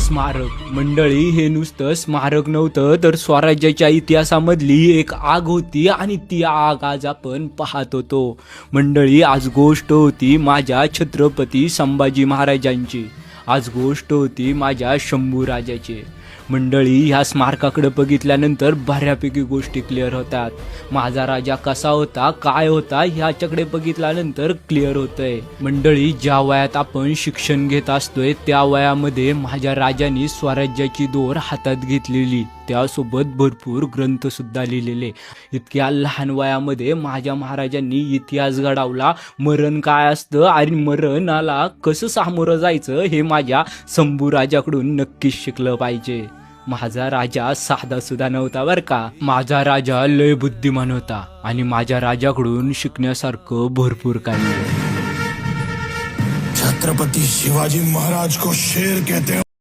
स्मारक मंडळी, हे नुसतं स्मारक नव्हतं तर स्वराज्याच्या इतिहासामधली एक आग होती आणि ती आग आज आपण पाहत होतो. मंडळी, आज गोष्ट होती माझ्या छत्रपती संभाजी महाराजांची. आज गोष्ट होती माझ्या शंभू राजाची. मंडळी, ह्या स्मारकाकडे बघितल्यानंतर बऱ्यापैकी गोष्टी क्लिअर होतात. माझा राजा कसा होता, काय होता, ह्याच्याकडे बघितल्यानंतर क्लिअर होतंय. मंडळी, ज्या वयात आपण शिक्षण घेत असतोय त्या वयामध्ये माझ्या राजांनी स्वराज्याची दोर हातात घेतलेली, त्यासोबत भरपूर ग्रंथ सुद्धा लिहिलेले. इतक्या लहान वयामध्ये माझ्या महाराजांनी इतिहास घडवला. मरण काय असतं आणि मरणाला कसं सामोरं जायचं हे माझ्या शंभू राजाकडून नक्कीच शिकलं पाहिजे. माझा राजा साधा सुद्धा नव्हता बर का. माझा राजा लय बुद्धिमान होता आणि माझ्या राजाकडून शिकण्यासारखं भरपूर काही. छत्रपति शिवाजी महाराज को शेर कहते हैं.